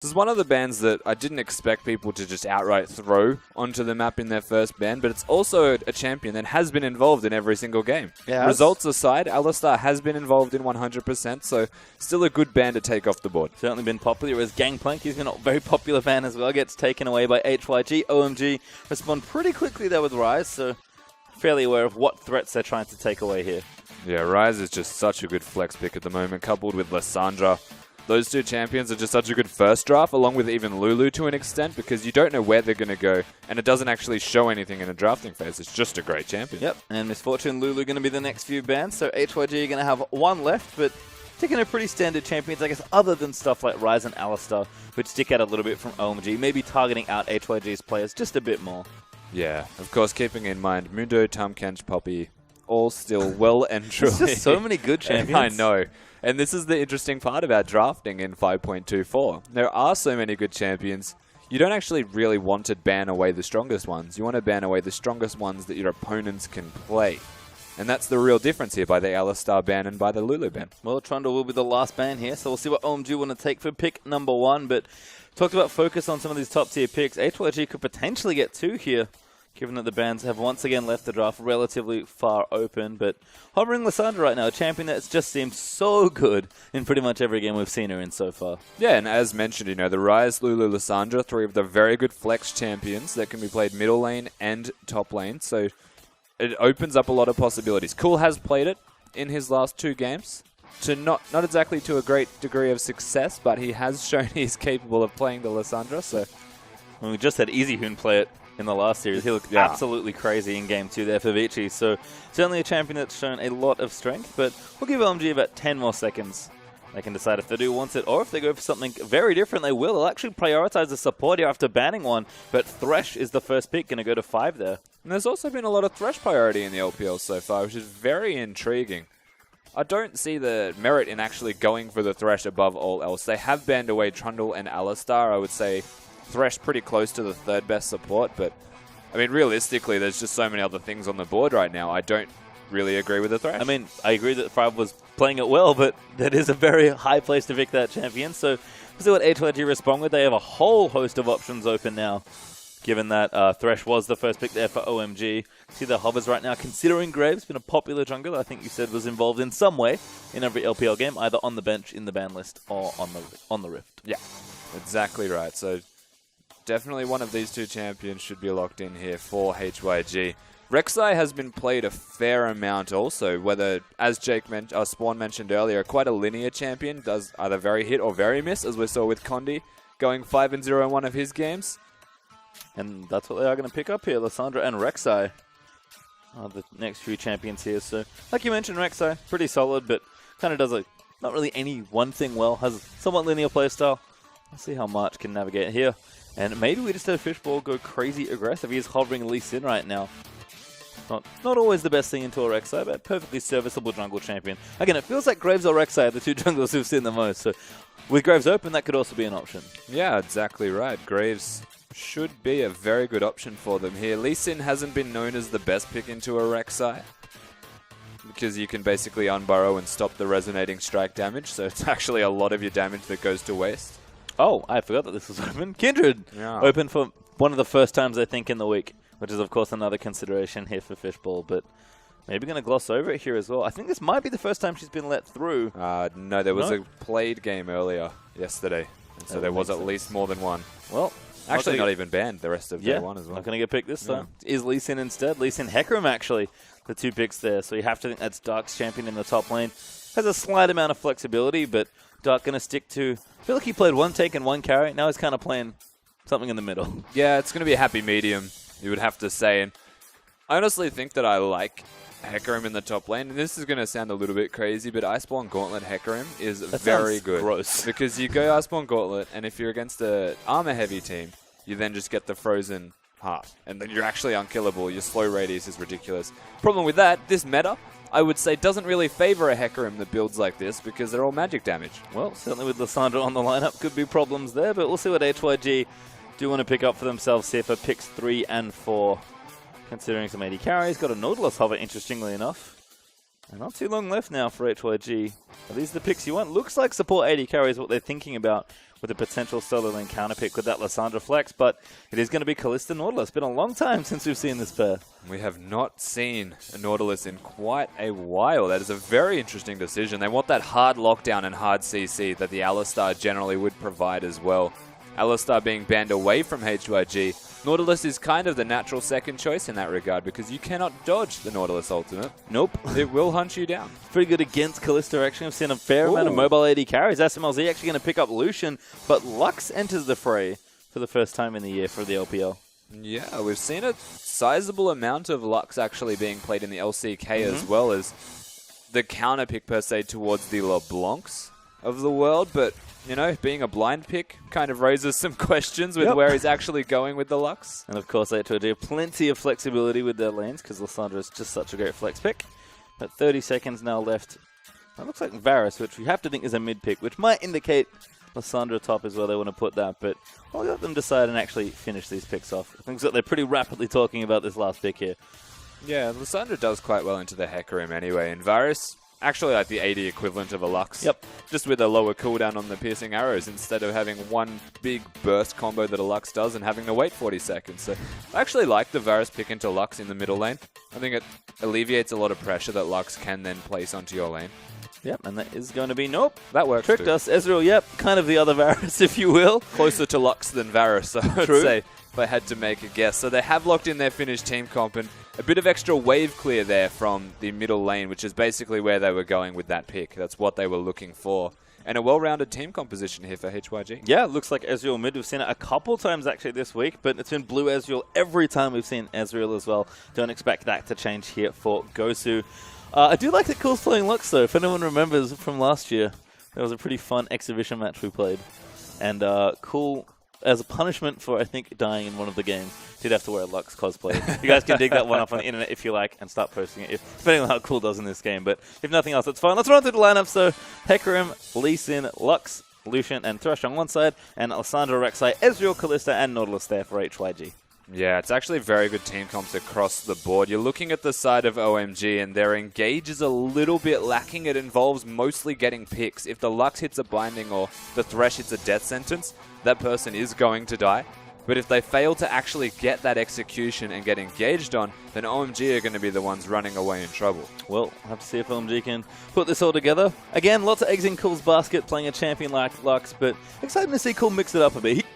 This is one of the bans that I didn't expect people to just outright throw onto the map in their first ban, but it's also a champion that has been involved in every single game. Results aside, Alistar has been involved in 100%, so still a good ban to take off the board. Certainly been popular as Gangplank. He's been a very popular ban as well. Gets taken away by HYG. OMG respond pretty quickly there with Rise, so fairly aware of what threats they're trying to take away here. Yeah, Rise is just such a good flex pick at the moment, coupled with Lissandra. Those two champions are just such a good first draft, along with even Lulu to an extent, because you don't know where they're going to go, and it doesn't actually show anything in a drafting phase. It's just a great champion. Yep, and Misfortune Lulu going to be the next few bans, so HYG are going to have one left, but taking a pretty standard champions, I guess, other than stuff like Rise and Alistar, which stick out a little bit from OMG, maybe targeting out HYG's players just a bit more. Yeah, of course, keeping in mind, Mundo, Tamkench, Poppy, all still well and truly. There's just so many good champions. I know. And this is the interesting part about drafting in 5.24. There are so many good champions. You don't actually really want to ban away the strongest ones. You want to ban away the strongest ones that your opponents can play. And that's the real difference here by the Alistar ban and by the Lulu ban. Well, Trundle will be the last ban here, so we'll see what OMG want to take for pick number 1. But talked about focus on some of these top-tier picks. HYG could potentially get 2 here, given that the bans have once again left the draft relatively far open. But hovering Lissandra right now, a champion that's just seemed so good in pretty much every game we've seen her in so far. Yeah, and as mentioned, the Ryze, Lulu, Lissandra, 3 of the very good flex champions that can be played middle lane and top lane. So it opens up a lot of possibilities. Cool has played it in his last 2 games. To not exactly to a great degree of success, but he has shown he's capable of playing the Lissandra. So when we just had EasyHoon play it in the last series, he looked absolutely crazy in Game 2 there for Vici. So certainly a champion that's shown a lot of strength, but we'll give OMG about 10 more seconds. They can decide if they do want it, or if they go for something very different, they will. They'll actually prioritize the support here after banning one, but Thresh is the first pick, going to go to 5 there. And there's also been a lot of Thresh priority in the LPL so far, which is very intriguing. I don't see the merit in actually going for the Thresh above all else. They have banned away Trundle and Alistar. I would say Thresh pretty close to the 3rd best support, but I mean, realistically, there's just so many other things on the board right now. I don't really agree with the Thresh. I mean, I agree that Five was playing it well, but that is a very high place to pick that champion. So we'll see what HYG respond with. They have a whole host of options open now, given that Thresh was the first pick there for OMG. See the hovers right now, considering Graves, been a popular jungler, I think you said was involved in some way in every LPL game, either on the bench, in the ban list, or on the Rift. Yeah, exactly right. So definitely one of these 2 champions should be locked in here for HYG. Rek'Sai has been played a fair amount also, whether, as Spawn mentioned earlier, quite a linear champion, does either very hit or very miss, as we saw with Condi, going 5-0 in one of his games. And that's what they are going to pick up here, Lissandra and Rek'Sai are the next few champions here. So, like you mentioned, Rek'Sai, pretty solid, but kind of does not really any one thing well, has a somewhat linear playstyle. Let's see how March can navigate here. And maybe we just had Fishball go crazy aggressive. He is hovering Lee Sin right now. Not always the best thing into a Rek'Sai, but perfectly serviceable jungle champion. Again, it feels like Graves or Rek'Sai are the 2 junglers who've seen the most. So with Graves open, that could also be an option. Yeah, exactly right. Graves should be a very good option for them here. Lee Sin hasn't been known as the best pick into a Rek'Sai, because you can basically unburrow and stop the resonating strike damage, so it's actually a lot of your damage that goes to waste. Oh, I forgot that this was open. Kindred! Yeah. Open for one of the first times, I think, in the week, which is, of course, another consideration here for Fishball, but maybe going to gloss over it here as well. I think this might be the first time she's been let through. No, there was a played game earlier yesterday, and so there was at least more than one. Well, actually not even banned the rest of day 1 as well. Not going to get picked this time. Is Lee Sin instead? Lee Sin Hecarim, actually, the 2 picks there, so you have to think that's Dark's champion in the top lane. Has a slight amount of flexibility, but Dark going to stick to... I feel like he played 1 take and 1 carry. Now he's kind of playing something in the middle. Yeah, it's going to be a happy medium, you would have to say. And I honestly think that I like Hecarim in the top lane. And this is going to sound a little bit crazy, but Iceborne Gauntlet Hecarim is very good. Gross. Because you go Iceborne Gauntlet, and if you're against an armor-heavy team, you then just get the frozen heart. And then you're actually unkillable. Your slow radius is ridiculous. Problem with that, this meta, I would say, doesn't really favor a Hecarim that builds like this, because they're all magic damage. Well, certainly with Lissandra on the lineup, could be problems there, but we'll see what HYG do want to pick up for themselves here for picks 3 and 4. Considering some 80 carries, got a Nautilus hover, interestingly enough. And not too long left now for HYG. Are these the picks you want? Looks like support 80 carries what they're thinking about with a potential solo lane counter pick with that Lissandra flex, but it is going to be Kalista Nautilus. Been a long time since we've seen this pair. We have not seen a Nautilus in quite a while. That is a very interesting decision. They want that hard lockdown and hard CC that the Alistar generally would provide as well. Alistar being banned away from HYG, Nautilus is kind of the natural second choice in that regard because you cannot dodge the Nautilus ultimate. Nope. It will hunt you down. Pretty good against Kalista, actually. I've seen a fair amount of mobile AD carries. SMLZ actually going to pick up Lucian, but Lux enters the fray for the first time in the year for the LPL. Yeah, we've seen a sizable amount of Lux actually being played in the LCK as well as the counter pick per se towards the LeBlancs of the world, but you know, being a blind pick kind of raises some questions with where he's actually going with the Lux. And of course, HYG have plenty of flexibility with their lanes because Lissandra is just such a great flex pick. But 30 seconds now left. That looks like Varus, which we have to think is a mid pick, which might indicate Lissandra top is where they want to put that. But I'll let them decide and actually finish these picks off. I think that they're pretty rapidly talking about this last pick here. Yeah, Lissandra does quite well into the Heck Room anyway, and Varus actually like the AD equivalent of a Lux. Yep. Just with a lower cooldown on the piercing arrows instead of having one big burst combo that a Lux does and having to wait 40 seconds. So I actually like the Varus pick into Lux in the middle lane. I think it alleviates a lot of pressure that Lux can then place onto your lane. Yep, and that is going to be, nope. That works Tricked too. us. Ezreal, yep, kind of the other Varus, if you will. Closer to Lux than Varus, I would say, if I had to make a guess. So they have locked in their finished team comp, and a bit of extra wave clear there from the middle lane, which is basically where they were going with that pick. That's what they were looking for. And a well-rounded team composition here for HYG. Yeah, it looks like Ezreal mid. We've seen it a couple times actually this week, but it's been blue Ezreal every time we've seen Ezreal as well. Don't expect that to change here for Gosu. I do like the cool flowing Lux though. If anyone remembers from last year, there was a pretty fun exhibition match we played. And cool, as a punishment for, I think, dying in one of the games, did have to wear a Lux cosplay. You guys can dig that one up on the internet if you like and start posting it, depending on how cool does in this game. But if nothing else, that's fine. Let's run through the lineup. So, Hecarim, Lee Sin, Lux, Lucian, and Thresh on one side, and Lissandra, Rek'Sai, Ezreal, Kalista, and Nautilus there for HYG. Yeah, it's actually very good team comps across the board. You're looking at the side of OMG, and their engage is a little bit lacking. It involves mostly getting picks. If the Lux hits a binding or the Thresh hits a death sentence, that person is going to die. But if they fail to actually get that execution and get engaged on, then OMG are going to be the ones running away in trouble. Well, we'll have to see if OMG can put this all together. Again, lots of eggs in Cool's basket playing a champion like Lux, but exciting to see Cool mix it up a bit.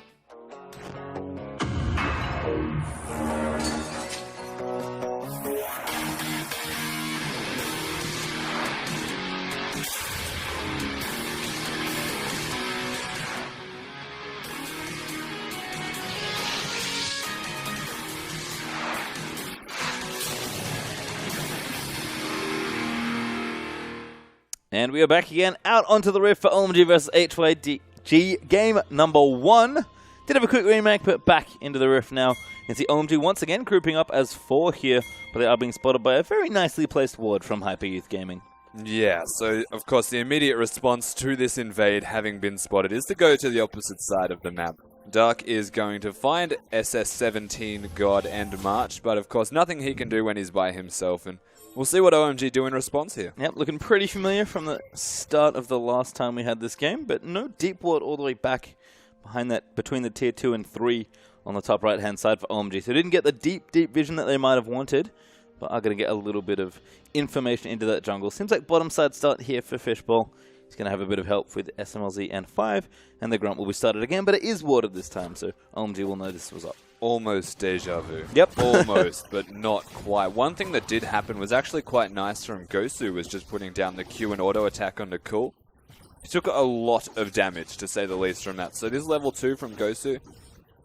And we are back again, out onto the Rift for OMG versus HYG game number 1. Did have a quick remake, but back into the Rift now. You can see OMG once again grouping up as 4 here, but they are being spotted by a very nicely placed ward from Hyper Youth Gaming. Yeah, so of course the immediate response to this invade having been spotted is to go to the opposite side of the map. Dark is going to find SS17 God and March, but of course nothing he can do when he's by himself, and we'll see what OMG do in response here. Yep, looking pretty familiar from the start of the last time we had this game, but no deep ward all the way back behind that, between the tier 2 and 3 on the top right-hand side for OMG. So didn't get the deep vision that they might have wanted, but are going to get a little bit of information into that jungle. Seems like bottom side start here for Fishbowl. He's going to have a bit of help with SMLZ and 5, and the Grunt will be started again, but it is warded this time, so OMG will know this was up. Almost deja vu. Yep. Almost, but not quite. One thing that did happen was actually quite nice from Gosu, was just putting down the Q and auto attack onto Cool. He took a lot of damage, to say the least, from that. So this level 2 from Gosu,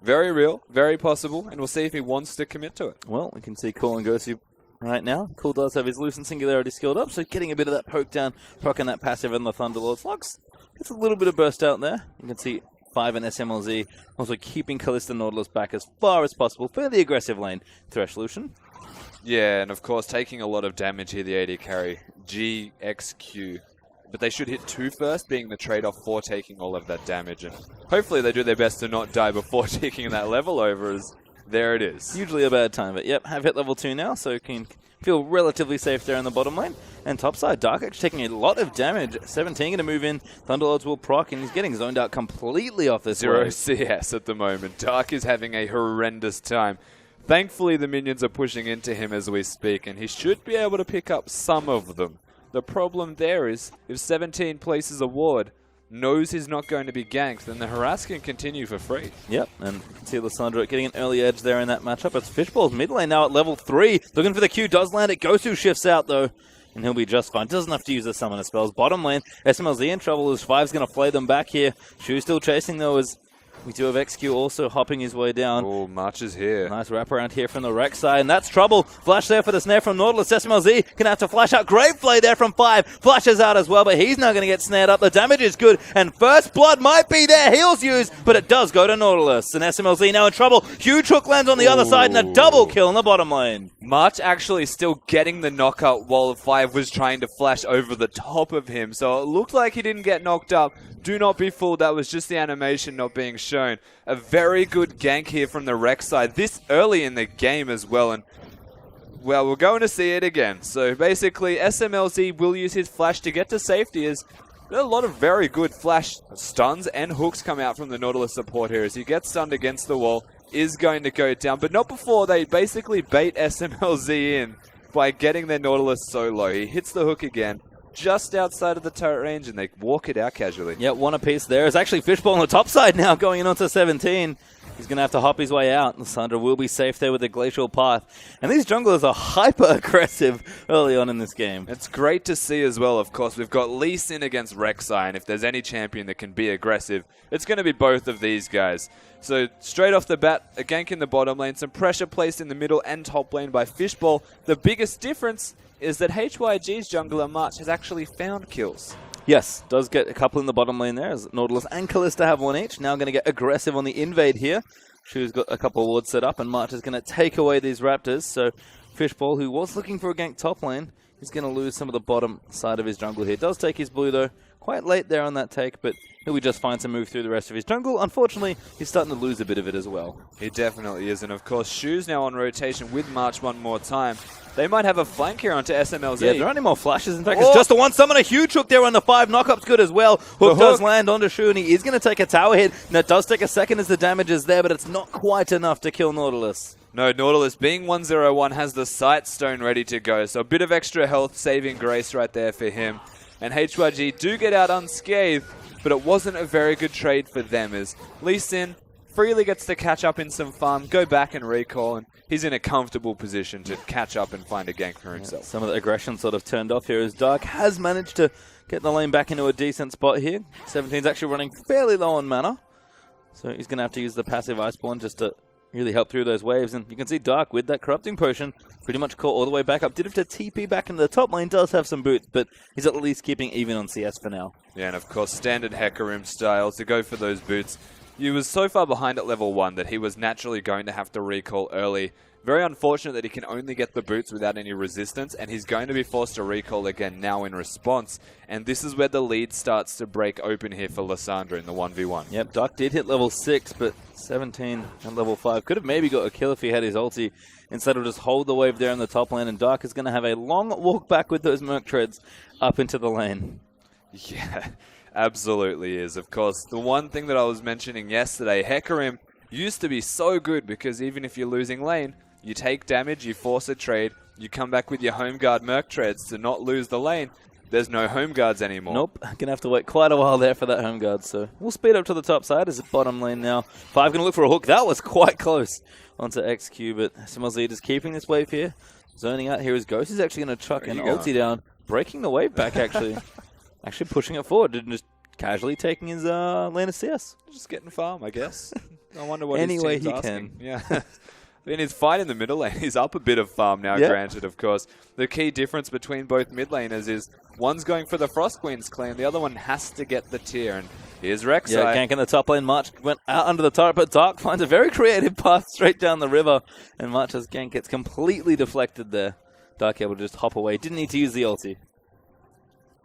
very real, very possible, and we'll see if he wants to commit to it. Well, we can see Cool and Gosu right now. Cool does have his Lucent Singularity skilled up, so getting a bit of that poke down, proccing that passive and the Thunderlord's Lux. Gets a little bit of burst out there. You can see 5 and SMLZ also keeping Kalista Nautilus back as far as possible. Fairly aggressive lane, Thresh Lucian. Yeah, and of course taking a lot of damage here, the AD carry, GXQ. But they should hit 2 first, being the trade-off for taking all of that damage. And hopefully they do their best to not die before taking that level over, as there it is. Usually a bad time, but yep, have hit level 2 now, so can feel relatively safe there in the bottom lane. And topside, Dark actually taking a lot of damage. 17 going to move in. Thunderlords will proc, and he's getting zoned out completely off this Zero wave. CS at the moment. Dark is having a horrendous time. Thankfully, the minions are pushing into him as we speak, and he should be able to pick up some of them. The problem there is, if 17 places a ward, knows he's not going to be ganked, then the harass can continue for free. Yep, and see Lissandra getting an early edge there in that matchup. It's Fishball's mid lane now at level 3. Looking for the Q, does land it. Gosu shifts out though, and he'll be just fine. Doesn't have to use the summoner spells. Bottom lane, SMLZ in trouble as Five's going to flay them back here. Shu still chasing though as we do have XQ also hopping his way down. Oh, March is here. Nice wraparound here from the Rex side, and that's trouble. Flash there for the snare from Nautilus. SMLZ gonna have to flash out. Great play there from Five. Flashes out as well, but he's now gonna get snared up. The damage is good, and first blood might be there. Heals used, but it does go to Nautilus. And SMLZ now in trouble. Huge hook lands on the other side, and a double kill in the bottom lane. March actually still getting the knockout while Five was trying to flash over the top of him. So it looked like he didn't get knocked up. Do not be fooled, that was just the animation not being shown. A very good gank here from the Rex side, this early in the game as well, and well, we're going to see it again. So basically, SMLZ will use his flash to get to safety as a lot of very good flash stuns and hooks come out from the Nautilus support here as he gets stunned against the wall, is going to go down, but not before they basically bait SMLZ in by getting their Nautilus so low. He hits the hook again, just outside of the turret range, and they walk it out casually. Yeah, one apiece there. It's actually Fishball on the top side now going in onto 17. He's going to have to hop his way out. Lissandra will be safe there with the Glacial Path. And these junglers are hyper-aggressive early on in this game. It's great to see as well, of course. We've got Lee Sin against Rek'Sai, and if there's any champion that can be aggressive, it's going to be both of these guys. So straight off the bat, a gank in the bottom lane, some pressure placed in the middle and top lane by Fishball. The biggest difference is that HYG's jungler March has actually found kills. Yes, does get a couple in the bottom lane there as Nautilus and Kalista have one each. Now going to get aggressive on the invade here. Shu's got a couple of wards set up, and March is going to take away these Raptors. So Fishball, who was looking for a gank top lane, is going to lose some of the bottom side of his jungle here. Does take his blue though, quite late there on that take, but he'll be just fine to move through the rest of his jungle. Unfortunately, he's starting to lose a bit of it as well. He definitely is, and of course Shu's now on rotation with March one more time. They might have a flank here onto SMLZ. Yeah, there aren't any more flashes. In fact, it's just the one summon. A huge hook there on the 5. Knockup's good as well. Hook does land onto Shu, and he is going to take a tower hit. And that does take a second as the damage is there, but it's not quite enough to kill Nautilus. No, Nautilus being 101 has the Sight Stone ready to go. So a bit of extra health saving grace right there for him. And HYG do get out unscathed, but it wasn't a very good trade for them as Lee Sin freely gets to catch up in some farm, go back and recall, and he's in a comfortable position to catch up and find a gank for himself. Yeah, some of the aggression sort of turned off here as Dark has managed to get the lane back into a decent spot here. 17's actually running fairly low on mana, so he's going to have to use the passive Iceborne just to really help through those waves. And you can see Dark with that Corrupting Potion pretty much caught all the way back up. Did have to TP back into the top lane, does have some boots, but he's at least keeping even on CS for now. Yeah, and of course standard Hecarim style to go for those boots. He was so far behind at level 1 that he was naturally going to have to recall early. Very unfortunate that he can only get the boots without any resistance, and he's going to be forced to recall again now in response. And this is where the lead starts to break open here for Lissandra in the 1v1. Yep, Dark did hit level 6, but 17 and level 5 could have maybe got a kill if he had his ulti. Instead of just hold the wave there in the top lane, and Dark is going to have a long walk back with those Merc Treads up into the lane. Yeah, absolutely is. Of course, the one thing that I was mentioning yesterday, Hecarim used to be so good because even if you're losing lane, you take damage, you force a trade, you come back with your home guard Merc Treads to not lose the lane. There's no home guards anymore. Nope, gonna have to wait quite a while there for that home guard, so we'll speed up to the top side as a bottom lane now. 5 gonna look for a hook. That was quite close onto XQ, but SMLZ is keeping this wave here. Zoning out here is Ghost is actually gonna chuck an ulti down, breaking the wave back actually. Actually pushing it forward and just casually taking his lane of CS. Just getting farm, I guess. I wonder what Any way his team's he asking. can. Yeah. In his fight in the middle lane, he's up a bit of farm now, granted, of course. The key difference between both mid laners is one's going for the Frost Queen's claim, the other one has to get the tier. And here's Rek'Sai. Yeah, gank in the top lane. March went out under the turret, but Dark finds a very creative path straight down the river. And March's gank gets completely deflected there. Dark able to just hop away. Didn't need to use the ulti.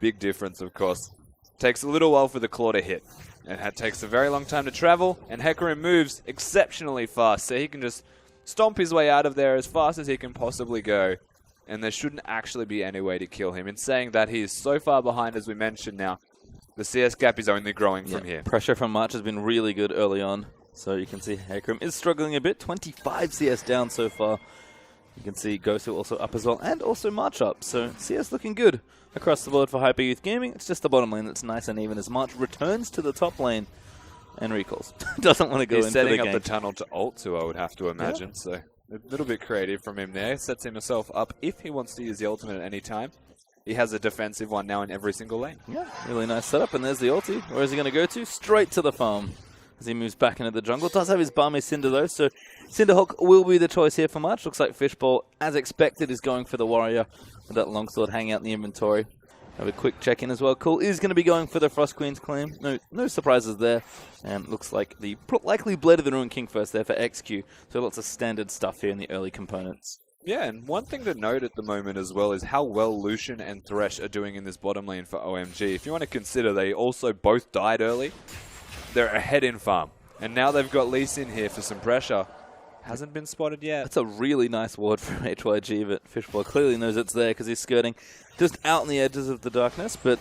Big difference, of course. Takes a little while for the claw to hit. And it takes a very long time to travel. And Hecarim moves exceptionally fast, so he can just stomp his way out of there as fast as he can possibly go. and there shouldn't actually be any way to kill him. In saying that, he is so far behind, as we mentioned now. The CS gap is only growing from here. Pressure from March has been really good early on. So you can see Hecarim is struggling a bit. 25 CS down so far. You can see Gosu also up as well, and also March up. So CS looking good across the board for Hyper Youth Gaming. It's just the bottom lane that's nice and even as March returns to the top lane and recalls. Doesn't want to go into the game. He's setting up the tunnel to ult too, I would have to imagine. So a little bit creative from him there. Sets himself up if he wants to use the ultimate at any time. He has a defensive one now in every single lane. Yeah, really nice setup. And there's the ulti. Where is he going to go to? Straight to the farm as he moves back into the jungle. Does have his Barmy Cinder though, so Cinderhawk will be the choice here for March. Looks like Fishbowl, as expected, is going for the warrior with that longsword hanging out in the inventory. Have a quick check-in as well. Cool is going to be going for the Frost Queen's claim. No surprises there. And looks like the likely Blade of the Ruined King first there for XQ. So lots of standard stuff here in the early components. Yeah, and one thing to note at the moment as well is how well Lucian and Thresh are doing in this bottom lane for OMG. If you want to consider they also both died early, they're ahead in farm. And now they've got Lee Sin here for some pressure. Hasn't been spotted yet. That's a really nice ward from HYG, but Fishbowl clearly knows it's there because he's skirting just out on the edges of the darkness. But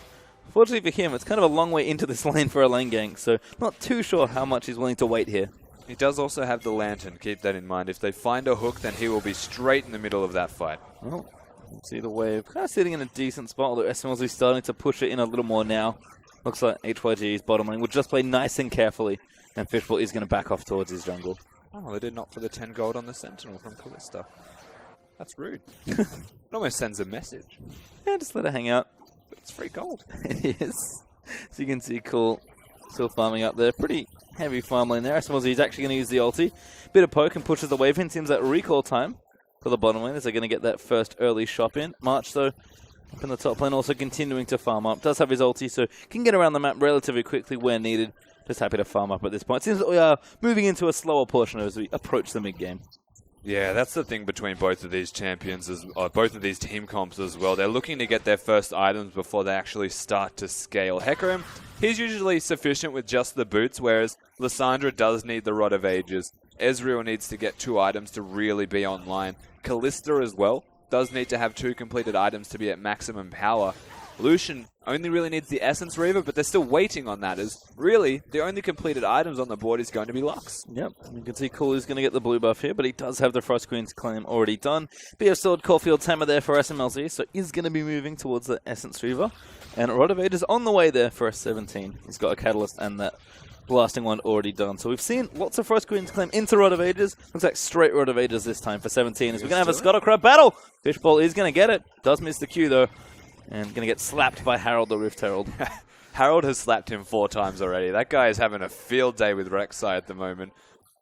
fortunately for him, it's kind of a long way into this lane for a lane gank, so not too sure how much he's willing to wait here. He does also have the lantern, keep that in mind. If they find a hook, then he will be straight in the middle of that fight. Well, see the wave kind of sitting in a decent spot, although SMLZ is starting to push it in a little more now. Looks like HYG's bottom lane will just play nice and carefully, and Fishbowl is going to back off towards his jungle. Oh, they did not for the 10 gold on the Sentinel from Callista. That's rude. It almost sends a message. Yeah, just let it hang out. But it's free gold. It is. So you can see Cool still farming up there. Pretty heavy farm lane there. SMLZ is actually going to use the ulti. Bit of poke and pushes the wave in. Seems like recall time for the bottom lane as they're going to get that first early shop in. March, though, up in the top lane, also continuing to farm up. Does have his ulti, so can get around the map relatively quickly where needed. Just happy to farm up at this point. Seems that we are moving into a slower portion as we approach the mid-game. Yeah, that's the thing between both of these champions, both of these team comps as well. They're looking to get their first items before they actually start to scale. Hecarim, he's usually sufficient with just the boots, whereas Lissandra does need the Rod of Ages. Ezreal needs to get 2 items to really be online. Callista as well does need to have 2 completed items to be at maximum power. Lucian only really needs the Essence Reaver, but they're still waiting on that, as really the only completed items on the board is going to be Lux. Yep, you can see Cool is going to get the blue buff here, but he does have the Frost Queen's claim already done. BF Sword, Caulfield's Hammer there for SMLZ, so is going to be moving towards the Essence Reaver. And Rod of Ages on the way there for S17. He's got a Catalyst and that blasting one already done. So we've seen lots of Frost Queen's claim into Rod of Ages. Looks like straight Rod of Ages this time for 17. As we're going to have a Scuttle Crab battle. Fishbowl is going to get it. Does miss the Q though. And going to get slapped by Harold the Rift Herald. Harold has slapped him 4 times already. That guy is having a field day with Rek'Sai at the moment.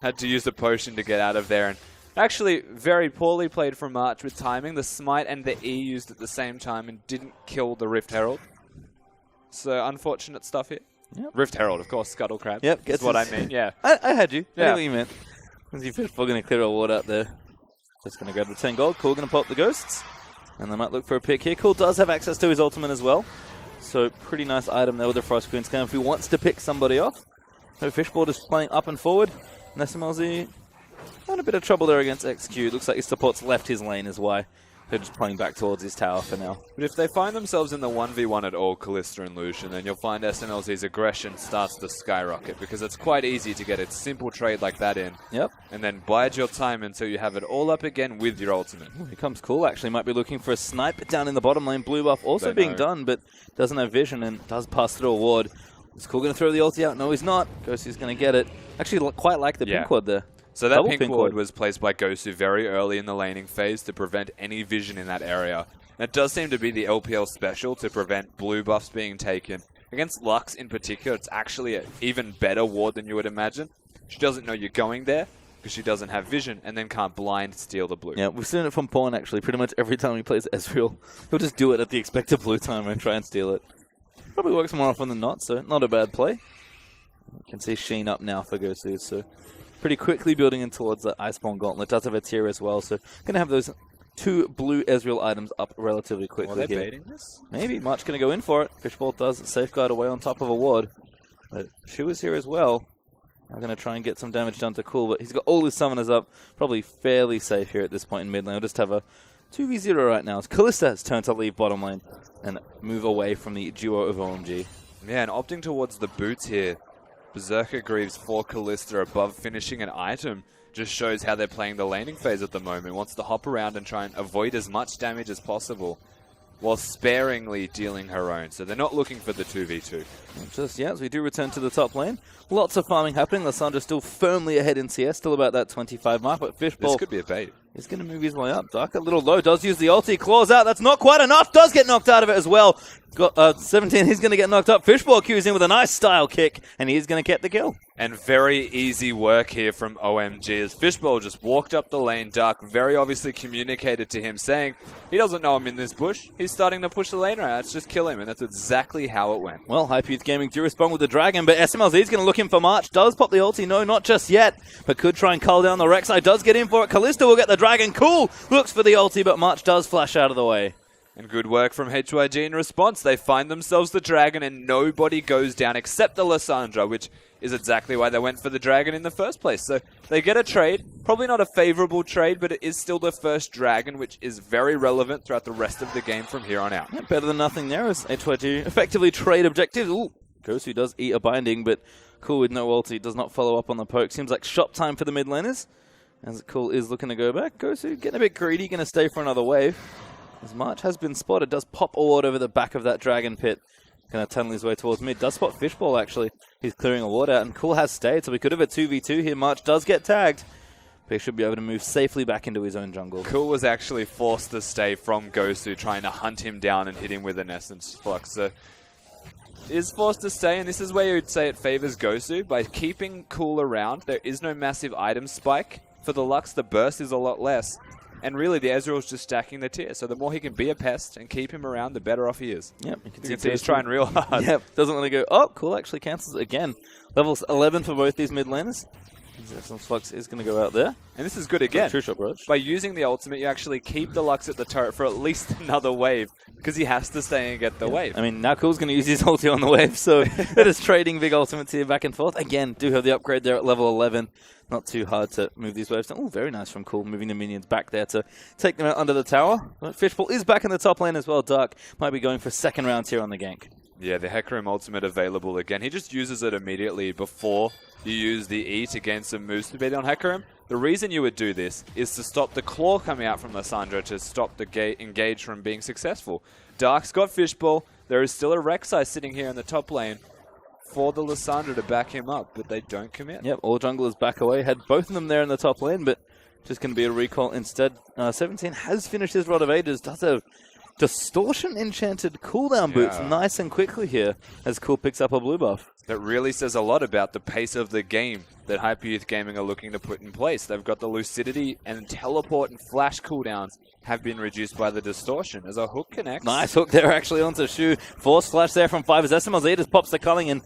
Had to use the potion to get out of there. And actually, very poorly played from March with timing. The Smite and the E used at the same time and didn't kill the Rift Herald. So, unfortunate stuff here. Yep. Rift Herald, of course, Scuttle Crab. Yep, that's what I mean, yeah. I had you. Yeah. I know what you meant. Is he Fishbowl going to clear a ward out there? Just going to grab the 10 gold. Cool going to pop the ghosts. And they might look for a pick here. Cool does have access to his ultimate as well. So pretty nice item there with the Frost Queen's claim if he wants to pick somebody off. So Fishbowl just playing up and forward. And SMLZ in a bit of trouble there against XQ. Looks like his support's left his lane is why they're just playing back towards his tower for now. But if they find themselves in the 1v1 at all, Callista and Lucian, then you'll find SMLZ's aggression starts to skyrocket because it's quite easy to get a simple trade like that in. Yep. And then bide your time until you have it all up again with your ultimate. Here comes Cool, actually. Might be looking for a snipe down in the bottom lane. Blue buff also being done, but doesn't have vision and does pass through a ward. Is Cool going to throw the ulti out? No, he's not. Ghosty's going to get it. Actually, quite like the pink ward there. So that pink ward was placed by Gosu very early in the laning phase to prevent any vision in that area. And it does seem to be the LPL special to prevent blue buffs being taken. Against Lux in particular, it's actually an even better ward than you would imagine. She doesn't know you're going there because she doesn't have vision and then can't blind steal the blue. Yeah, we've seen it from Pawn actually pretty much every time he plays Ezreal. He'll just do it at the expected blue time and try and steal it. Probably works more often than not, so not a bad play. You can see Sheen up now for Gosu, so pretty quickly building in towards the Iceborne Gauntlet. Does have a tier as well, so going to have those 2 blue Ezreal items up relatively quickly. Well, they're baiting this? Maybe. March going to go in for it. Fishbowl does safeguard away on top of a ward. But Shu is here as well. I'm going to try and get some damage done to Cool, but he's got all his summoners up. Probably fairly safe here at this point in mid lane. He'll just have a 2v0 right now. Kalista has turned to leave bottom lane and move away from the duo of OMG. Yeah, and opting towards the boots here. Berserker Greaves for Kalista above finishing an item just shows how they're playing the laning phase at the moment. Wants to hop around and try and avoid as much damage as possible while sparingly dealing her own. So they're not looking for the 2v2. Just yet, as we do return to the top lane. Lots of farming happening. Lissandra still firmly ahead in CS, still about that 25 mark, but Fishbowl... This could be a bait. He's going to move his way up. Dark a little low, does use the ulti, claws out. That's not quite enough, does get knocked out of it as well. Got 17, he's going to get knocked up. Fishbowl cues in with a nice style kick, and he's going to get the kill. And very easy work here from OMG as Fishbowl just walked up the lane. Dark very obviously communicated to him saying he doesn't know I'm in this bush. He's starting to push the lane around. Let's just kill him, and that's exactly how it went. Well, Hype Youth Gaming do respond with the Dragon, but SMLZ is going to look in for March. Does pop the ulti? No, not just yet, but could try and cull down the Rek'Sai. Does get in for it. Kalista will get the Dragon. Cool! Looks for the ulti, but March does flash out of the way. And good work from HYG in response. They find themselves the Dragon and nobody goes down except the Lissandra, which is exactly why they went for the Dragon in the first place. So they get a trade. Probably not a favorable trade, but it is still the first Dragon, which is very relevant throughout the rest of the game from here on out. Yeah, better than nothing there as HYG effectively trade objectives. Ooh, Gosu does eat a binding, but Cool with no ulti does not follow up on the poke. Seems like shop time for the mid laners. As Cool is looking to go back. Gosu getting a bit greedy, going to stay for another wave. As March has been spotted, does pop a ward over the back of that Dragon pit. Going to tunnel his way towards mid. Does spot Fishbowl, actually. He's clearing a ward out, and Cool has stayed, so we could have a 2v2 here. March does get tagged, but he should be able to move safely back into his own jungle. Cool was actually forced to stay from Gosu, trying to hunt him down and hit him with an Essence Flux. So is forced to stay, and this is where you would say it favors Gosu. By keeping Cool around, there is no massive item spike. For the Lux, the burst is a lot less. And really, the Ezreal's just stacking the tier. So the more he can be a pest and keep him around, the better off he is. Yep, you can see he's trying real hard. Yep, doesn't want to go. Oh, Cool actually cancels it again. Levels 11 for both these mid laners. Some Flux is going to go out there. And this is good again. True shot, Roach. By using the ultimate, you actually keep the Lux at the turret for at least another wave, because he has to stay and get the wave. I mean, now Cool's going to use his ulti on the wave, so they're just trading big ultimates here back and forth. Again, do have the upgrade there at level 11. Not too hard to move these waves down. Oh, very nice from Cool, moving the minions back there to take them out under the tower. But Fishbowl is back in the top lane as well. Dark might be going for second rounds here on the gank. Yeah, the Hecarim ultimate available again. He just uses it immediately before you use the E to gain some move speed on Hecarim. The reason you would do this is to stop the claw coming out from Lissandra, to stop the engage from being successful. Dark's got Fishbowl. There is still a Rek'Sai sitting here in the top lane for the Lissandra to back him up, but they don't commit. Yep, all junglers back away. Had both of them there in the top lane, but just going to be a recall instead. 17 has finished his Rod of Ages. Does have Distortion enchanted cooldown boots nice and quickly here as Cool picks up a blue buff. That really says a lot about the pace of the game that Hyper Youth Gaming are looking to put in place. They've got the Lucidity and Teleport and Flash cooldowns have been reduced by the Distortion as a hook connects. Nice hook there actually onto Shu. Force Flash there from 5 as SMLZ just pops the culling and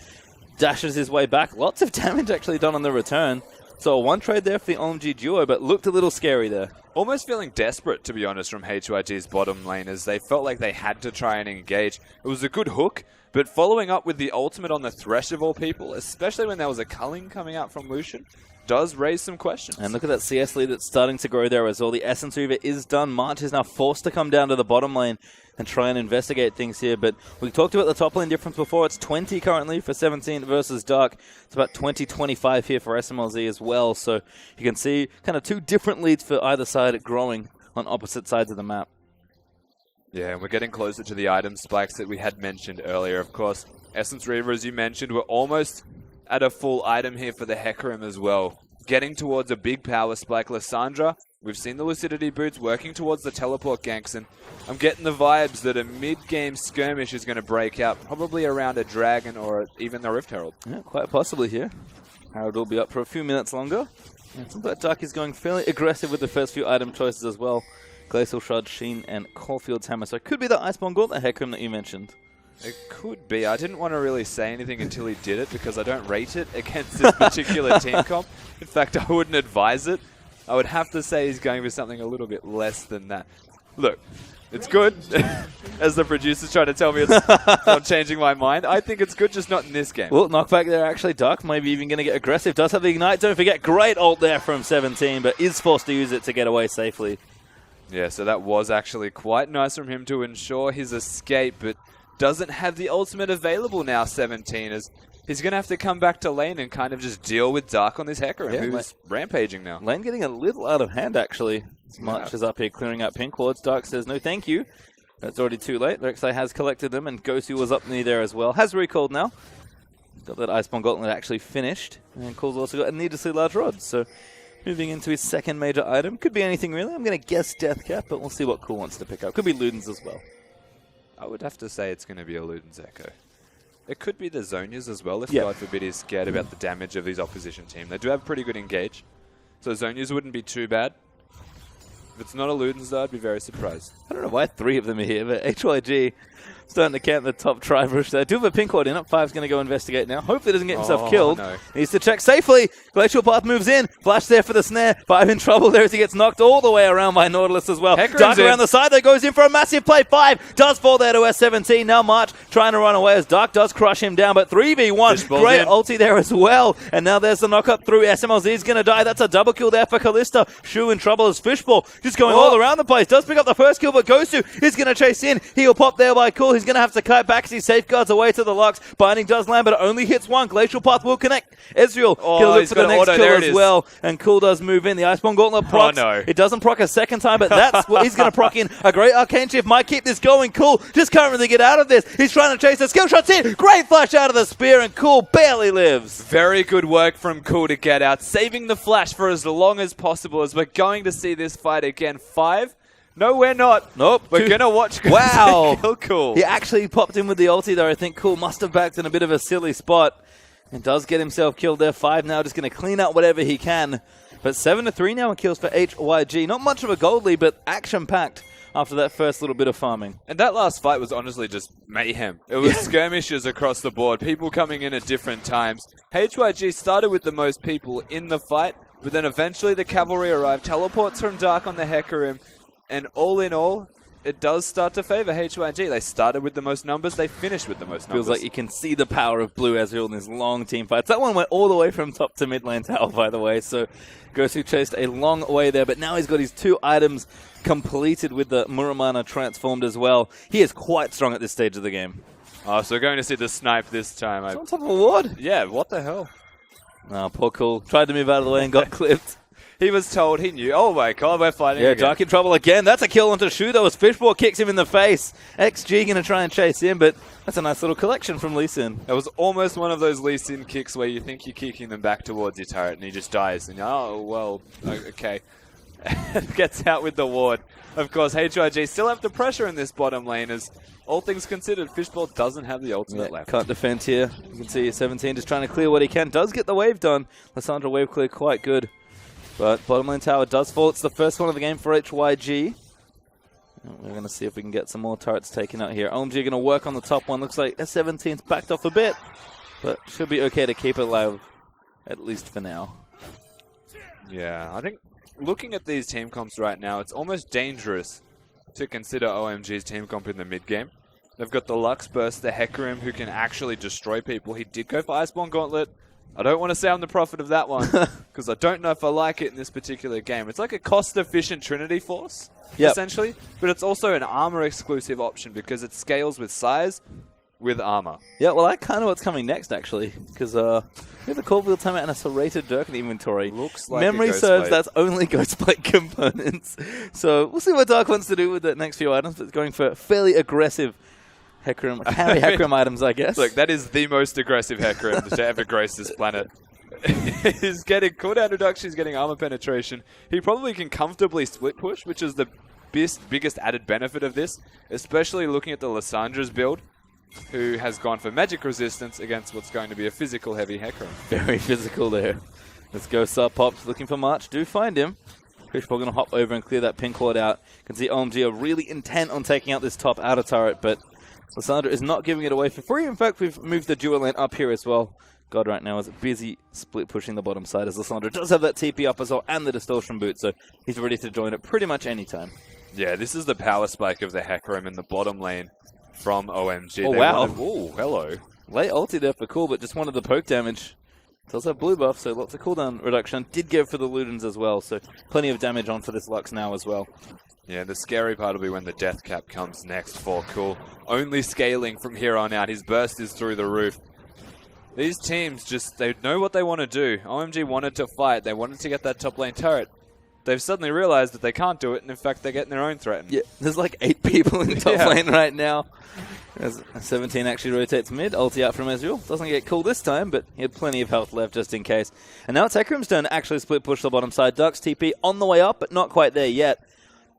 dashes his way back. Lots of damage actually done on the return. So a one trade there for the OMG duo, but looked a little scary there. Almost feeling desperate, to be honest, from HYG's bottom lane, as they felt like they had to try and engage. It was a good hook, but following up with the ultimate on the Thresh of all people, especially when there was a culling coming out from Lucian, does raise some questions. And look at that CS lead that's starting to grow there as well. The Essence Weaver is done. March is now forced to come down to the bottom lane and try and investigate things here. But we talked about the top lane difference before. It's 20 currently for 17 versus Dark. It's about 20-25 here for SMLZ as well. So you can see kind of two different leads for either side growing on opposite sides of the map. Yeah, and we're getting closer to the item spikes that we had mentioned earlier. Of course, Essence Reaver, as you mentioned, we're almost at a full item here for the Hecarim as well. Getting towards a big power spike. Lissandra, we've seen the Lucidity boots working towards the teleport ganks, and I'm getting the vibes that a mid-game skirmish is going to break out, probably around a Dragon or even the Rift Herald. Yeah, quite possibly here. Herald will be up for a few minutes longer. And it seems like Dark is going fairly aggressive with the first few item choices as well. Glacial Shard, Sheen, and Caulfield's Hammer. So it could be the Iceborne Gauntlet Hecarim that you mentioned. It could be. I didn't want to really say anything until he did it because I don't rate it against this particular team comp. In fact, I wouldn't advise it. I would have to say he's going for something a little bit less than that. Look, it's good. As the producer's trying to tell me I'm changing my mind. I think it's good, just not in this game. Well, knockback there actually. Dark maybe even going to get aggressive. Does have the Ignite. Don't forget, great ult there from 17, but is forced to use it to get away safely. Yeah, so that was actually quite nice from him to ensure his escape, but doesn't have the ultimate available now, 17, as he's going to have to come back to lane and kind of just deal with Dark on this Hecarim, who's rampaging now. Lane getting a little out of hand, actually. March is up here clearing out pink wards. Dark says, no thank you. That's already too late. Rek'Sai has collected them, and Gosu was up near there as well. Has recalled now. Got that Iceborne Gauntlet actually finished. And Cool's also got a needlessly large rod, so moving into his second major item. Could be anything really. I'm going to guess Deathcap, but we'll see what Cool wants to pick up. Could be Luden's as well. I would have to say it's going to be a Luden's Echo. It could be the Zhonya's as well, if Yep. God forbid he's scared about the damage of his opposition team. They do have pretty good engage, so Zhonya's wouldn't be too bad. If it's not a Luden's, though, I'd be very surprised. I don't know why 3 of them are here, but HYG starting to camp the top tri-bush there. Do have a pink ward in it. 5's going to go investigate now. Hopefully doesn't get himself killed. No. Needs to check safely. Glacial Path moves in. Flash there for the snare. 5 in trouble there as he gets knocked all the way around by Nautilus as well. Hecarim's Dark around in. the side there, goes in for a massive play. 5 does fall there to S17. Now March trying to run away as Dark does crush him down, but 3v1. Fishball's Great in. ulti there as well. And now there's the knock-up through. SMLZ is going to die. That's a double kill there for Kalista. Shu in trouble as Fishball just going all around the place. Does pick up the first kill, but Gosu is going to chase in. He'll pop there by Cool. He's going to have to kite back as he safeguards away to the Lux. Binding does land, but it only hits one. Glacial Path will connect. Ezreal, he'll look he's for the got next auto. kill There it as is. well. And Cool does move in. The Iceborne Gauntlet procs. no. It doesn't proc a second time, but that's what he's going to proc in. A great Arcane Shift might keep this going. Cool just can't really get out of this. He's trying to chase the skill shots in. Great flash out of the spear, and Cool barely lives. Very good work from Cool to get out, saving the flash for as long as possible, as we're going to see this fight again. 5? No, we're not. Nope. We're going to watch Cool Wow. kill Cool. He actually popped in with the ulti there. I think Cool must have backed in a bit of a silly spot. And does get himself killed there. 5 now just going to clean out whatever he can. But 7-3 now in kills for HYG. Not much of a gold lead, but action-packed after that first little bit of farming. And that last fight was honestly just mayhem. It was skirmishes across the board, people coming in at different times. HYG started with the most people in the fight, but then eventually the cavalry arrived, teleports from Dark on the Hecarim, and all in all, it does start to favor HYG. They started with the most numbers, they finished with the most numbers. Feels like you can see the power of Blue Ezreal in his long team fights. That one went all the way from top to mid lane tower, by the way, so Gosu chased a long way there, but now he's got his 2 items completed with the Muramana transformed as well. He is quite strong at this stage of the game. Oh, so we're going to see the snipe this time. He's on top of a ward. Yeah, what the hell? Oh, poor Cool. Tried to move out of the way and got clipped. He was told, he knew. Oh my god, we're fighting Yeah, again. Dark in trouble again. That's a kill onto Shu, though, as Fishball kicks him in the face. XG going to try and chase in, but that's a nice little collection from Lee Sin. It was almost one of those Lee Sin kicks where you think you're kicking them back towards your turret and he just dies. And oh, well, okay. Gets out with the ward. Of course, HYG still have the pressure in this bottom lane as all things considered, Fishball doesn't have the ultimate left. Can't defend here. You can see 17 just trying to clear what he can. Does get the wave done. Lissandra wave clear quite good. But bottom lane tower does fall. It's the first one of the game for HYG. We're going to see if we can get some more turrets taken out here. OMG going to work on the top one. Looks like S17's backed off a bit. But should be okay to keep it alive, at least for now. Yeah, I think looking at these team comps right now, it's almost dangerous to consider OMG's team comp in the mid game. They've got the Lux Burst, the Hecarim, who can actually destroy people. He did go for Iceborne Gauntlet. I don't want to say I'm the prophet of that one, because I don't know if I like it in this particular game. It's like a cost-efficient Trinity Force, essentially, but it's also an armor-exclusive option because it scales with size, with armor. Yeah, well, I kind of know what's coming next, actually, because we have the Corville timeout and a serrated Dirk in the inventory. Looks like Memory serves, that's only Ghostblade components. So we'll see what Dark wants to do with the next few items, but it's going for fairly aggressive Hecarim, carry Hecarim items, I guess. Look, that is the most aggressive Hecarim to ever grace this planet. He's getting cooldown reduction, he's getting armor penetration. He probably can comfortably split push, which is the biggest added benefit of this, especially looking at the Lissandra's build, who has gone for magic resistance against what's going to be a physical heavy Hecarim. Very physical there. Let's go sub pops looking for March. Do find him. Fishball going to hop over and clear that pink ward out. You can see OMG are really intent on taking out this top outer turret, but Lissandra is not giving it away for free. In fact, we've moved the dual lane up here as well. God right now is busy split pushing the bottom side as Lissandra does have that TP up as well and the distortion boot, so he's ready to join it pretty much any time. Yeah, this is the power spike of the Hecarim in the bottom lane from OMG. Oh, wow. Oh, hello. Late ulti there for Cool, but just wanted the poke damage. Does have blue buff, so lots of cooldown reduction. Did go for the Ludens as well, so plenty of damage on for this Lux now as well. Yeah, the scary part will be when the death cap comes next for Cool. Only scaling from here on out. His burst is through the roof. These teams just, they know what they want to do. OMG wanted to fight. They wanted to get that top lane turret. They've suddenly realized that they can't do it, and in fact, they're getting their own threatened. Yeah, there's like 8 people in top lane right now. As 17 actually rotates mid, ulti out from Ezreal. Doesn't get cool this time, but he had plenty of health left just in case. And now it's Hecarim's turn to actually split push the bottom side. Duck's TP on the way up, but not quite there yet.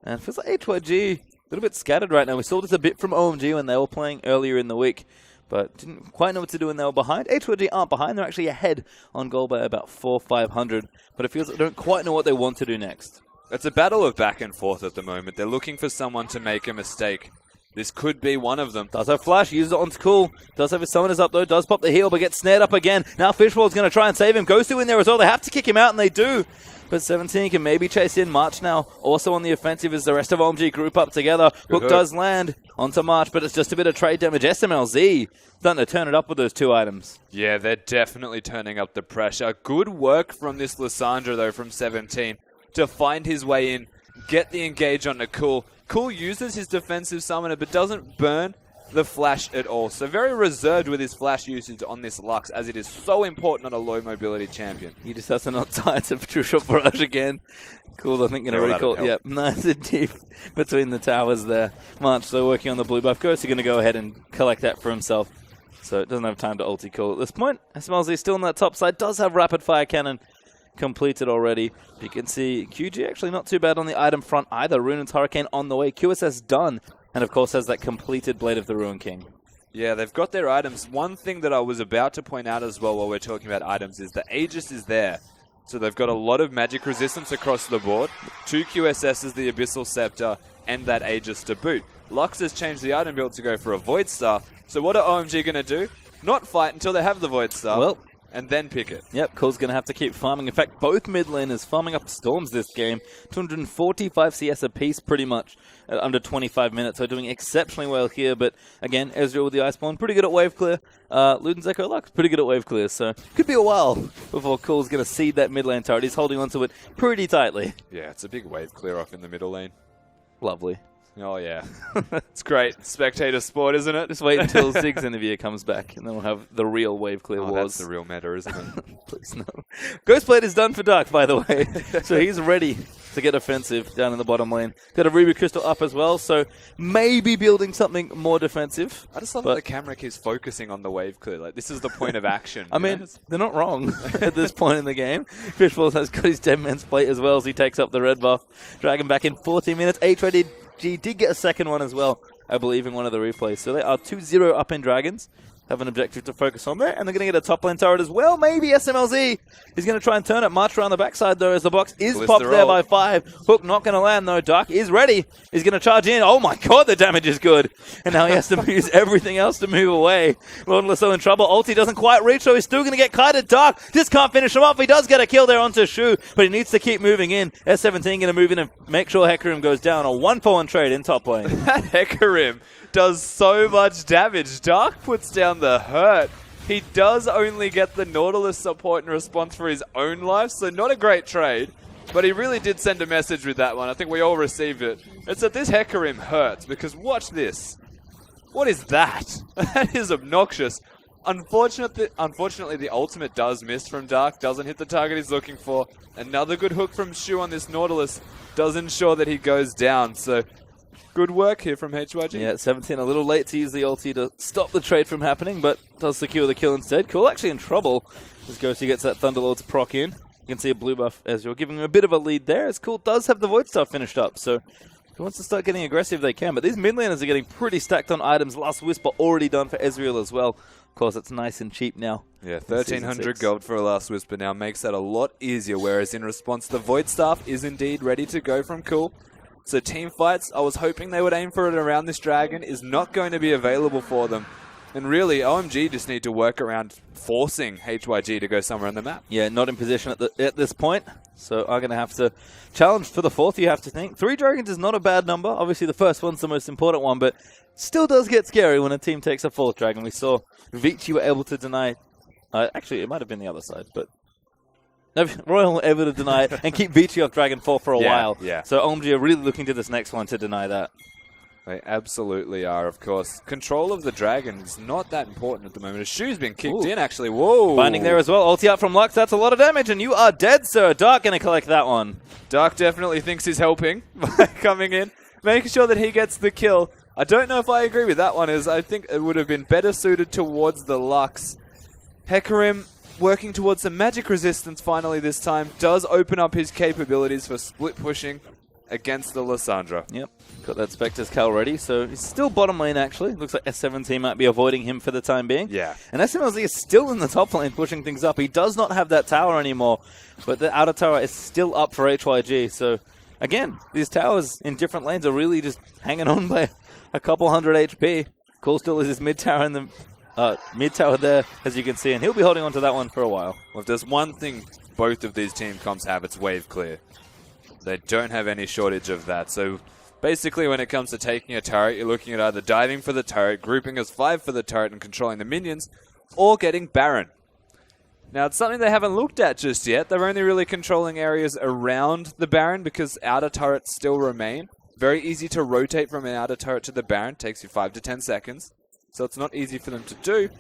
And it feels like HYG a little bit scattered right now. We saw this a bit from OMG when they were playing earlier in the week, but didn't quite know what to do when they were behind. HYG aren't behind. They're actually ahead on goal by about 400-500, but it feels like they don't quite know what they want to do next. It's a battle of back and forth at the moment. They're looking for someone to make a mistake. This could be one of them. Does have flash, uses it onto Cool. Does have his summoners up though, does pop the heal, but gets snared up again. Now Fishball's going to try and save him. Goes to in there as well. They have to kick him out, and they do. But 17 can maybe chase in March now. Also on the offensive is the rest of OMG group up together. Hook does land onto March, but it's just a bit of trade damage. SMLZ starting to turn it up with those 2 items. Yeah, they're definitely turning up the pressure. Good work from this Lissandra, though, from 17 to find his way in, get the engage onto Cool. Cool uses his defensive summoner, but doesn't burn the flash at all. So very reserved with his flash usage on this Lux, as it is so important on a low mobility champion. He just has to not die to True Shot Barrage again. Cool, I think going to recall. Yep, nice and deep between the towers there. March, so working on the blue buff. Ghost, going to go ahead and collect that for himself. So it doesn't have time to ulti Cool at this point. SMLZ still on that top side, does have rapid fire cannon completed already. You can see QG actually not too bad on the item front either. Runan's Hurricane on the way. QSS done. And of course has that completed Blade of the Ruin King. Yeah, they've got their items. One thing that I was about to point out as well while we're talking about items is the Aegis is there. So they've got a lot of magic resistance across the board. 2 QSSs, the Abyssal Scepter, and that Aegis to boot. Lux has changed the item build to go for a Void Star. So what are OMG going to do? Not fight until they have the Void Star. Well, and then pick it. Yep, Cool's going to have to keep farming. In fact, both mid laners farming up Storms this game. 245 CS apiece pretty much at under 25 minutes. So doing exceptionally well here. But again, Ezreal with the Iceborne, pretty good at wave clear. Luden's Echo Lux, pretty good at wave clear. So could be a while before Cool's going to seed that mid lane turret. He's holding onto it pretty tightly. Yeah, it's a big wave clear off in the middle lane. Lovely. Oh, yeah. It's great. Spectator sport, isn't it? Just wait until Zig's interview comes back, and then we'll have the real wave clear wars. That's the real meta, isn't it? Please no. Ghostblade is done for Dark, by the way. So he's ready to get offensive down in the bottom lane. Got a Ruby Crystal up as well, so maybe building something more defensive. I just love that the camera keeps focusing on the wave clear. Like, this is the point of action. I mean, they're not wrong at this point in the game. Fishballs has got his 10 man's plate as well as he takes up the red buff. Dragon back in 14 minutes. HYG did get a second one as well, I believe, in one of the replays. So they are 2-0 up in Dragons. Have an objective to focus on there, and they're going to get a top lane turret as well. Maybe SMLZ is going to try and turn it. March around the backside, though, as the box is popped there by 5. Hook not going to land, though. Dark is ready. He's going to charge in. Oh, my God, the damage is good. And now he has to use everything else to move away. Lordless so in trouble. Ulti doesn't quite reach, so he's still going to get kited. Dark just can't finish him off. He does get a kill there onto Shu, but he needs to keep moving in. S17 going to move in and make sure Hecarim goes down. A 1-for-1 trade in top lane. That Hecarim does so much damage. Dark puts down the hurt. He does only get the Nautilus support in response for his own life, so not a great trade. But he really did send a message with that one. I think we all received it. It's that this Hecarim hurts, because watch this. What is that? That is obnoxious. Unfortunately, the ultimate does miss from Dark, doesn't hit the target he's looking for. Another good hook from Shu on this Nautilus does ensure that he goes down, so good work here from HYG. Yeah, 17 a little late to use the ulti to stop the trade from happening, but does secure the kill instead. Cool, actually in trouble as Ghosty gets that Thunderlord's proc in. You can see a blue buff as you're giving him a bit of a lead there, as Cool does have the Void Star finished up, so if he wants to start getting aggressive, they can. But these mid laners are getting pretty stacked on items. Last Whisper already done for Ezreal as well. Of course, it's nice and cheap now. Yeah, 1,300 gold for a Last Whisper now makes that a lot easier, whereas in response, the Void Staff is indeed ready to go from Cool. So team fights, I was hoping they would aim for it around this dragon, is not going to be available for them. And really, OMG just need to work around forcing HYG to go somewhere on the map. Yeah, not in position at this point. So are going to have to challenge for the fourth, you have to think. 3 dragons is not a bad number. Obviously, the first one's the most important one, but still does get scary when a team takes a 4th dragon. We saw Vici were able to deny Actually, it might have been the other side, but no, Royal able to deny it and keep Vici off Dragon 4 for a while. Yeah. So OMG are really looking to this next one to deny that. They absolutely are, of course. Control of the Dragon is not that important at the moment. A shoe's been kicked in, actually. Whoa. Binding there as well. Ulti out from Lux. That's a lot of damage, and you are dead, sir. Dark going to collect that one. Dark definitely thinks he's helping by coming in, making sure that he gets the kill. I don't know if I agree with that one, as I think it would have been better suited towards the Lux. Hecarim working towards some magic resistance finally this time does open up his capabilities for split pushing against the Lissandra. Yep, got that Spectre's Cal ready, so he's still bottom lane actually. Looks like S17 might be avoiding him for the time being. Yeah. And SMLZ is still in the top lane pushing things up. He does not have that tower anymore, but the outer tower is still up for HYG. So again, these towers in different lanes are really just hanging on by a couple hundred HP. Cool still is his mid tower in the mid tower there, as you can see, and he'll be holding on to that one for a while. Well, if there's one thing both of these team comps have, it's wave clear. They don't have any shortage of that. So basically when it comes to taking a turret, you're looking at either diving for the turret, grouping as 5 for the turret and controlling the minions, or getting Baron. Now it's something they haven't looked at just yet. They're only really controlling areas around the Baron because outer turrets still remain. Very easy to rotate from an outer turret to the Baron. Takes you 5 to 10 seconds. So it's not easy for them to do.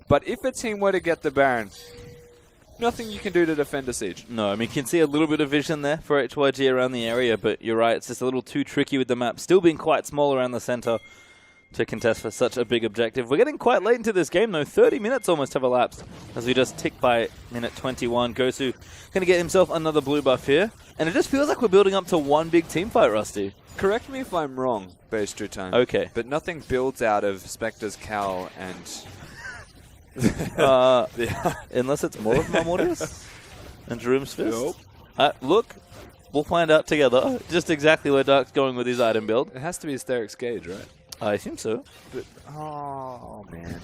But if a team were to get the Baron, nothing you can do to defend a siege. No, I mean, you can see a little bit of vision there for HYG around the area, but you're right, it's just a little too tricky with the map. Still being quite small around the center to contest for such a big objective. We're getting quite late into this game, though. 30 minutes almost have elapsed as we just tick by minute 21. Gosu going to get himself another blue buff here, and it just feels like we're building up to one big team fight, Rusty. Correct me if I'm wrong, Base True Time. Okay. But nothing builds out of Spectre's Cowl and... Unless it's more of Marmortius and Jerome's Fist. Nope. Look, we'll find out together just exactly where Dark's going with his item build. It has to be Asterix Gauge, right? I assume so. But, oh, man.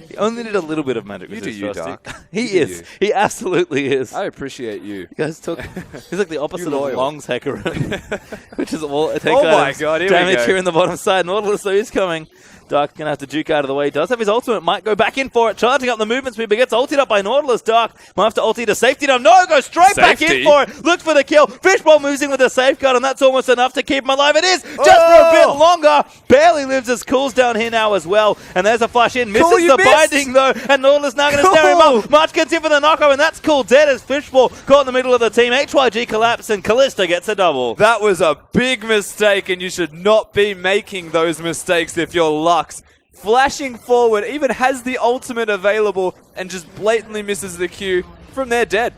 He only did a little bit of magic with you, Dark. He is. He absolutely is. I appreciate you. You guys took... He's like the opposite of Long's Hecarim, which is all... Oh my god, here damage we go. Here in the bottom side. Nautilus, though, is coming. Dark going to have to juke out of the way. Does have his ultimate. Might go back in for it. Charging up the movement speed, but gets ulted up by Nautilus. Dark might have to ulti to safety now. No, goes straight back in for it. Looks for the kill. Fishbowl moves in with a safeguard, and that's almost enough to keep him alive. It is just for a bit longer. Barely lives as Cool's down here now as well. And there's a flash in. Misses the binding, though. And Nautilus now going to snare him up. March gets in for the knockout, and that's Cool dead as Fishbowl caught in the middle of the team. HYG collapse, and Callista gets a double. That was a big mistake, and you should not be making those mistakes if you're Lux. Flashing forward, even has the ultimate available, and just blatantly misses the Q. From there, dead.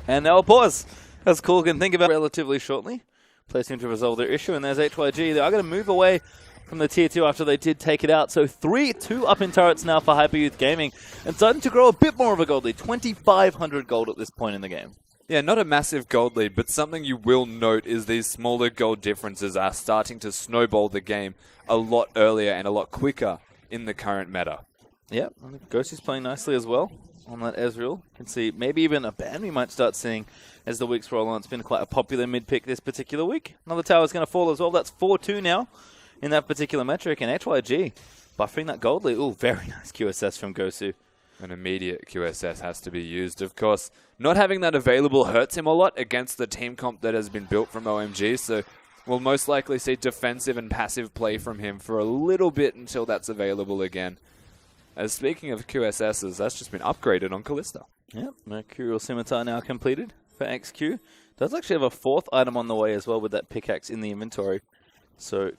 And now a pause, as Cool can think about relatively shortly. Placing to resolve their issue, and there's HYG. They are going to move away from the tier 2 after they did take it out. So 3-2 up in turrets now for Hyper Youth Gaming, and starting to grow a bit more of a gold lead. 2,500 gold at this point in the game. Yeah, not a massive gold lead, but something you will note is these smaller gold differences are starting to snowball the game a lot earlier and a lot quicker in the current meta. Yeah, Ghosty's playing nicely as well on that Ezreal. You can see maybe even a ban we might start seeing as the weeks roll on. It's been quite a popular mid-pick this particular week. Another tower's going to fall as well. That's 4-2 now in that particular metric. And HYG buffering that gold lead. Ooh, very nice QSS from Gosu. An immediate QSS has to be used. Of course, not having that available hurts him a lot against the team comp that has been built from OMG. So we'll most likely see defensive and passive play from him for a little bit until that's available again. As speaking of QSSs, that's just been upgraded on Callista. Yep, Mercurial Scimitar now completed for XQ. Does actually have a 4th item on the way as well with that pickaxe in the inventory. So,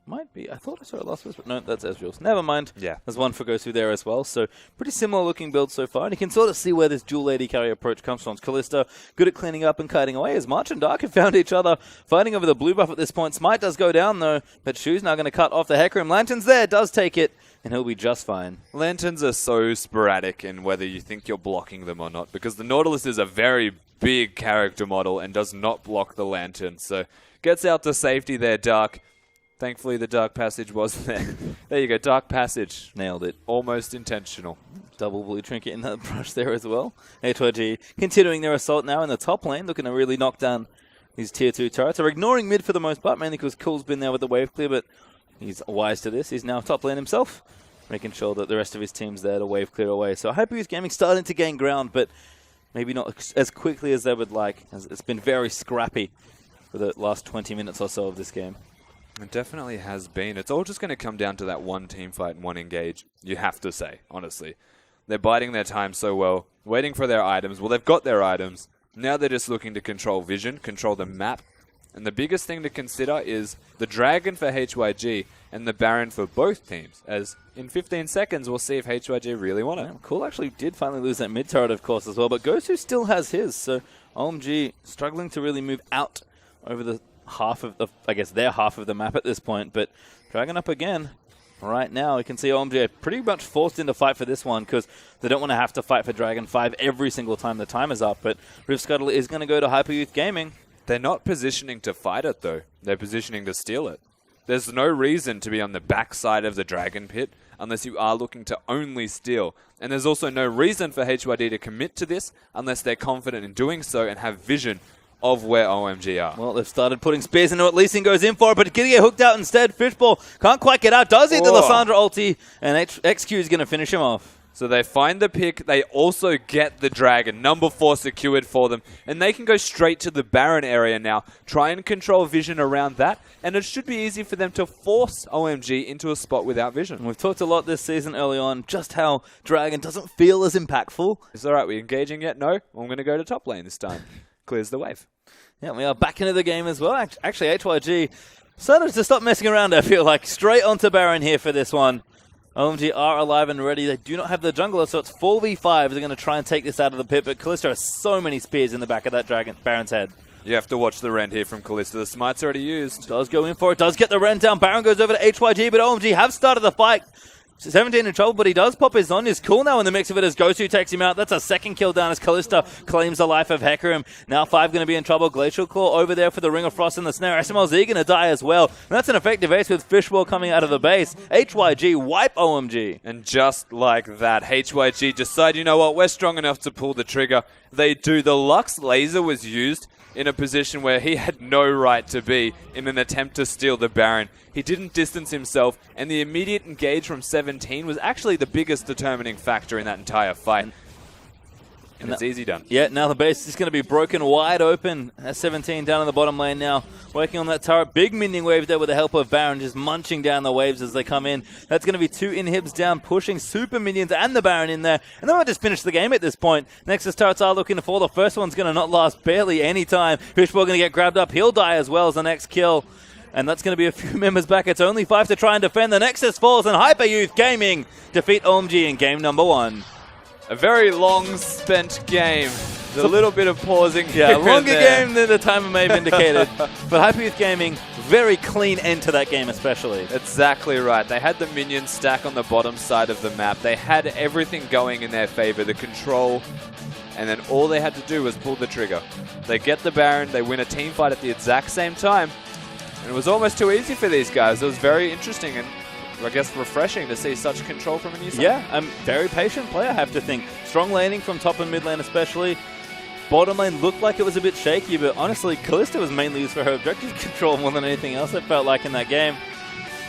might be. I thought I saw it last week, but no, that's Ezreal's. Never mind. Yeah. There's one for Gosu there as well. So, pretty similar looking build so far. And you can sort of see where this dual AD carry approach comes from. Callista, good at cleaning up and kiting away, as March and Dark have found each other, fighting over the blue buff at this point. Smite does go down, though, but Shu's now going to cut off the Hecarim. Lantern's there, does take it, and he'll be just fine. Lanterns are so sporadic in whether you think you're blocking them or not, because the Nautilus is a very big character model and does not block the Lantern. So, gets out to safety there, Dark. Thankfully, the Dark Passage was there. There you go, Dark Passage. Nailed it. Almost intentional. Double blue trinket in that brush there as well. HYG continuing their assault now in the top lane, looking to really knock down these tier 2 turrets. They're ignoring mid for the most part, mainly because Cool's been there with the wave clear, but he's wise to this. He's now top lane himself. making sure that the rest of his team's there to wave clear away. So HYG Gaming starting to gain ground, but maybe not as quickly as they would like. It's been very scrappy for the last 20 minutes or so of this game. It definitely has been. It's all just going to come down to that one team fight and one engage, you have to say, honestly. They're biding their time so well, waiting for their items. Well, they've got their items. Now they're just looking to control vision, control the map. And the biggest thing to consider is the Dragon for HYG and the Baron for both teams, as in 15 seconds we'll see if HYG really want it. Yeah, Cool actually did finally lose that mid turret, of course, as well, but Gosu still has his, so OMG struggling to really move out over the half of the, I guess, their half of the map at this point, but Dragon up again. Right now, we can see OMG are pretty much forced into fight for this one because they don't want to have to fight for Dragon 5 every single time the time is up, but Rift Scuttle is going to go to HYG Gaming. They're not positioning to fight it, though. They're positioning to steal it. There's no reason to be on the backside of the Dragon Pit unless you are looking to only steal. And there's also no reason for HYG to commit to this unless they're confident in doing so and have vision of where OMG are. Well, they've started putting spears into it. Lee Sin goes in for it, but going to get hooked out instead. Fishball can't quite get out. Does hit the Lissandra ulti, and XQ is going to finish him off. So they find the pick. They also get the Dragon. Number 4 secured for them. And they can go straight to the Baron area now. Try and control vision around that. And it should be easy for them to force OMG into a spot without vision. And we've talked a lot this season early on just how Dragon doesn't feel as impactful. It's all right. We engaging yet? No. I'm going to go to top lane this time. Clears the wave. Yeah, we are back into the game as well. Actually, HYG started to stop messing around, I feel like. Straight onto Baron here for this one. OMG are alive and ready. They do not have the jungler, so it's 4v5. They're going to try and take this out of the pit, but Kalista has so many spears in the back of that Baron's head. You have to watch the rend here from Kalista. The smite's already used. Does go in for it. Does get the rend down. Baron goes over to HYG, but OMG have started the fight. 17 in trouble, but he does pop his Zhonya's cool now in the mix of it as Gosu takes him out. That's a second kill down as Kalista claims the life of Hecarim. Now 5 going to be in trouble. Glacial Claw over there for the Ring of Frost and the Snare. SMLZ going to die as well. And that's an effective ace with Fishbowl coming out of the base. HYG wipe OMG. And just like that, HYG decide, you know what, we're strong enough to pull the trigger. They do. The Lux laser was used in a position where he had no right to be in an attempt to steal the Baron. He didn't distance himself, and the immediate engage from 17 was actually the biggest determining factor in that entire fight. And it's easy done. Yeah, now the base is going to be broken wide open. 17 down in the bottom lane now, working on that turret. Big minion wave there with the help of Baron, just munching down the waves as they come in. That's going to be 2 inhibs down, pushing super minions and the Baron in there. And then we'll just finish the game at this point. Nexus turrets are looking to fall. The first one's going to not last barely any time. Fishbowl going to get grabbed up. He'll die as well as the next kill. And that's going to be a few members back. It's only 5 to try and defend. The Nexus falls, and HYG Gaming defeat OMG in game number 1. A very long spent game. There's a little bit of pausing. Yeah, longer game than the timer may have indicated. But HYG Gaming, very clean end to that game especially. Exactly right. They had the minion stack on the bottom side of the map. They had everything going in their favor, the control, and then all they had to do was pull the trigger. They get the Baron, they win a team fight at the exact same time. And it was almost too easy for these guys. It was very interesting and I guess refreshing to see such control from a new side. Yeah, very patient player, I have to think. Strong laning from top and mid lane especially. Bottom lane looked like it was a bit shaky, but honestly, Kalista was mainly used for her objective control more than anything else, it felt like, in that game.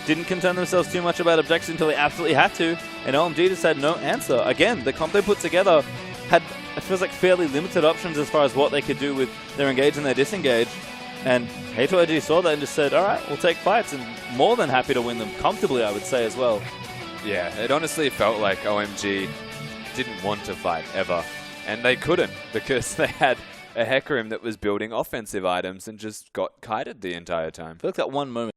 Didn't concern themselves too much about objectives until they absolutely had to, and OMG just had no answer. Again, the comp they put together had, it feels like, fairly limited options as far as what they could do with their engage and their disengage. And HYG saw that and just said, all right, we'll take fights, and more than happy to win them comfortably, I would say, as well. Yeah, it honestly felt like OMG didn't want to fight ever. And they couldn't because they had a Hecarim that was building offensive items and just got kited the entire time. I feel like that one moment